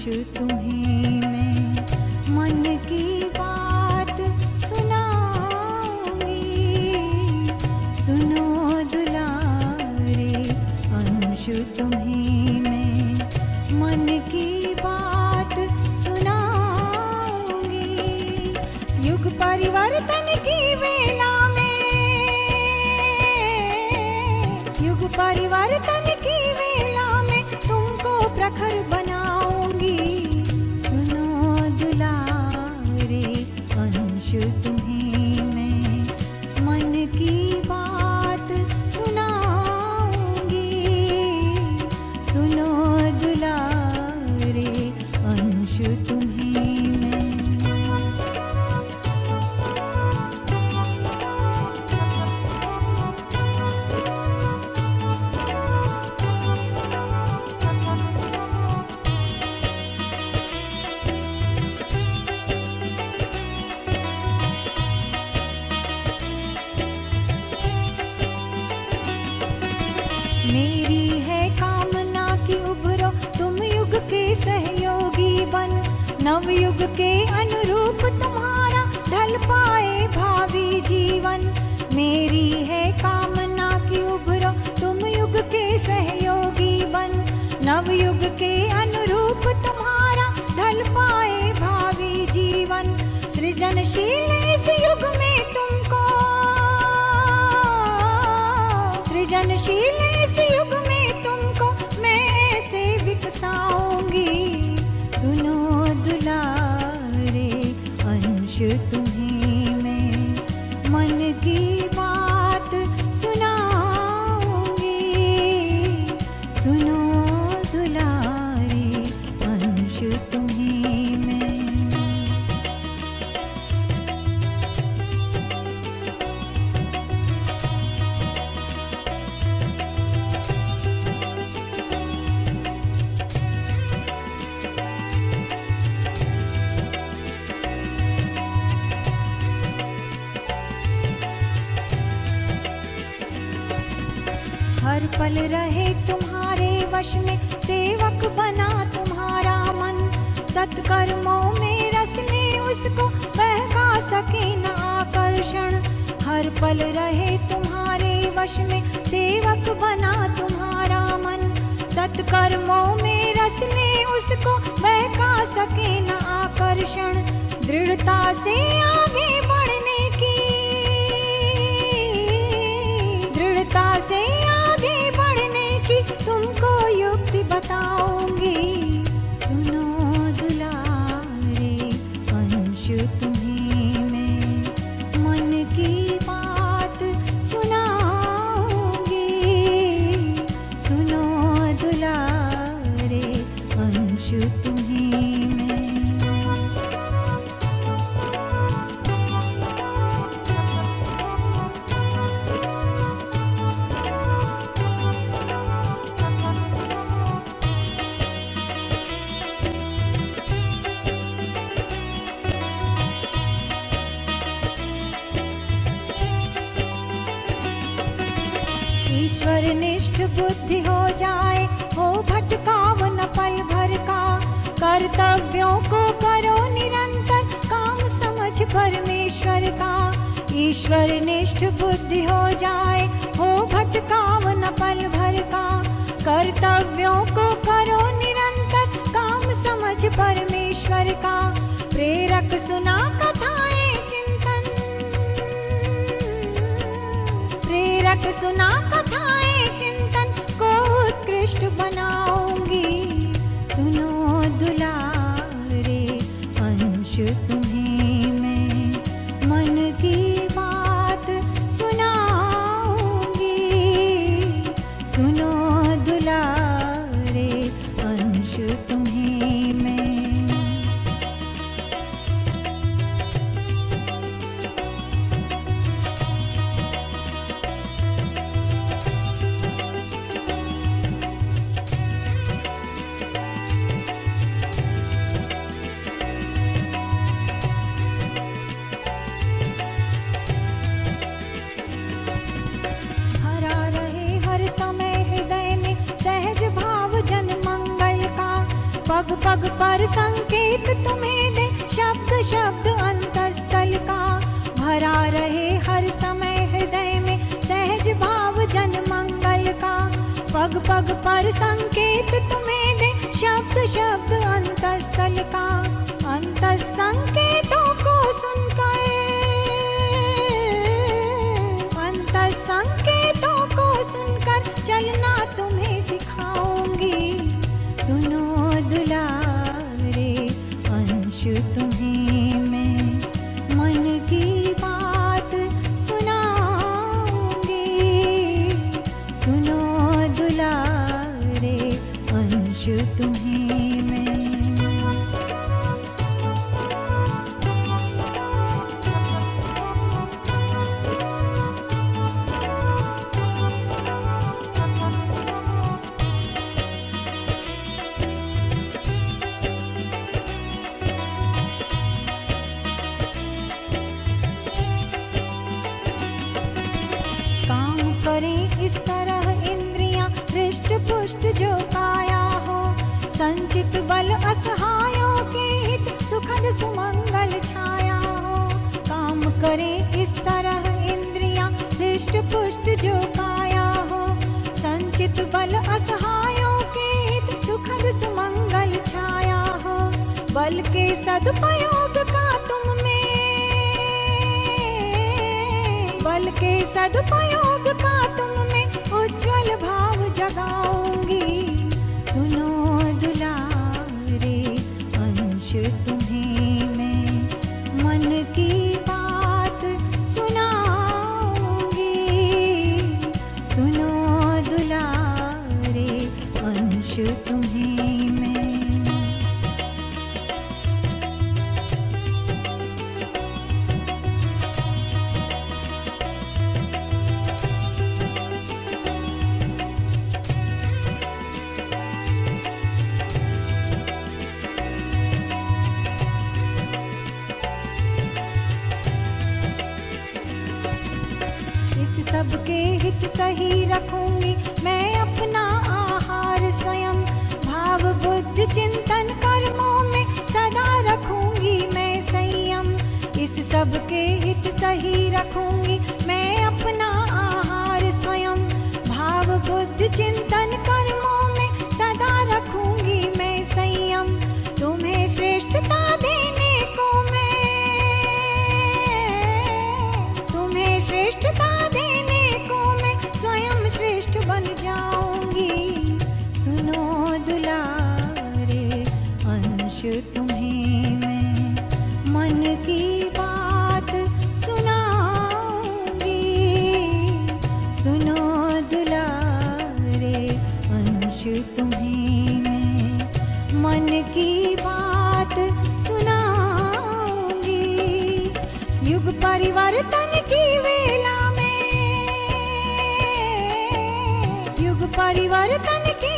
तुम्हें मैं मन की बात सुनाऊंगी। सुनो दुलारे अंशु, तुम्हें मैं मन की बात सुनाऊंगी। युग परिवर्तन की वेला में, युग परिवर्तन की वेला में तुमको प्रखर बनाऊंगी। सुनो दुलारे अंशु, तुम्हें मैं मन की बात सुनाऊंगी। सुनो दुलारे अंशु, तुम्हें मैं। मेरी है कामना कि उभरो तुम युग के सहयोगी बन। नवयुग के अनुरूप तुम्हारा ढल पाए भावी जीवन। मेरी है कामना कि उभरो तुम युग के सहयोगी बन। नवयुग के अनुरूप तुम्हारा ढल पाए भावी जीवन। सृजनशील इस युग में तुमको, सृजनशील इस युग में तुमको मैं ऐसे विकसाऊंगी। सुनो दुलारे अंशु, तुम्हें मैं मन की बात सुनाऊंगी। सुनो दुलारे अंशु, तुम्हें मैं। हर पल रहे तुम्हारे वश में, सेवक बना तुम्हारा मन। सत्कर्मों में रस ले उसको, बहका सके न आकर्षण। हर पल रहे तुम्हारे वश में, सेवक बना तुम्हारा मन। सत्कर्मों में रस ले उसको, बहका सके न आकर्षण। दृढ़ता से आगे बढ़ने की, दृढ़ता से आगे बढ़ने की तुमको युक्ति बताऊंगी। सुनो दुलारे अंशु, तुम्हें मैं मन की बात सुनाऊंगी। सुनो दुलारे अंशु, तुम्हें मैं। ईश्वर निष्ठ बुद्धि हो जाए, हो भटकाव न पल भर का। कर्तव्यों को करो निरंतर, काम समझ परमेश्वर का। ईश्वर निष्ठ बुद्धि हो जाए, हो भटकाव न पल भर का। कर्तव्यों को करो निरंतर, काम समझ परमेश्वर का। प्रेरक सुना कथाएं चिंतन, प्रेरक सुना कथाएं चिंतन को उत्कृष्ट बनाऊंगी। सुनो दुलारे अंशु, तुम्हें मैं मन की बात सुनाऊंगी। सुनो दुलारे अंशु, तुम्हें मैं। पग पग पर संकेत तुम्हें दे, शब्द शब्द अंतस्थल का। भरा रहे हर समय हृदय में सहज भाव जन मंगल का। पग पग पर संकेत तुम्हें दे, शब्द शब्द अंतस्थल का। अंत संकेतों को सुनकर, अंत संकेतों को सुनकर चलना तुम्हें सिखाऊंगी। सुनो दुलारे अंश तुम्हें मैं मन की बात सुनाऊंगी। सुनो दुलारे अंश तुम्हें मैं। करें इस तरह इंद्रियां हृष्ट पुष्ट जो काया हो। संचित बल असहायों के हित सुखद सुमंगल छाया हो। काम करें इस तरह इंद्रियां हृष्ट पुष्ट जो काया हो। संचित बल असहायों के हित सुखद सुमंगल छाया हो। बल के सदुपयोग का तुम में, बल के सदुपयोग का तुम में उज्ज्वल भाव जगाऊंगी। सुनो दुलारे अंश तुम्हें मैं मन की बात सुनाऊंगी। सुनो दुलारे अंश तुम्हें मैं। सबके हित सही रखूंगी मैं अपना आहार स्वयं। भाव बुद्धि चिंतन कर्मों में सदा रखूंगी मैं संयम। इस सबके हित सही रखूंगी मैं अपना आहार स्वयं। भाव बुद्धि चिंतन कर्मों में सदा रखूंगी मैं संयम। तुम्हें श्रेष्ठता देने को मैं, तुम्हें श्रेष्ठता स्वयं श्रेष्ठ बन जाऊंगी। सुनो दुलारे अंश तुम्हें मैं मन की बात सुनाऊंगी। सुनो दुलारे अंश तुम्हें मैं मन की बात सुनाऊंगी। युग परिवर्तन की वेला में, युग परिवर्तन की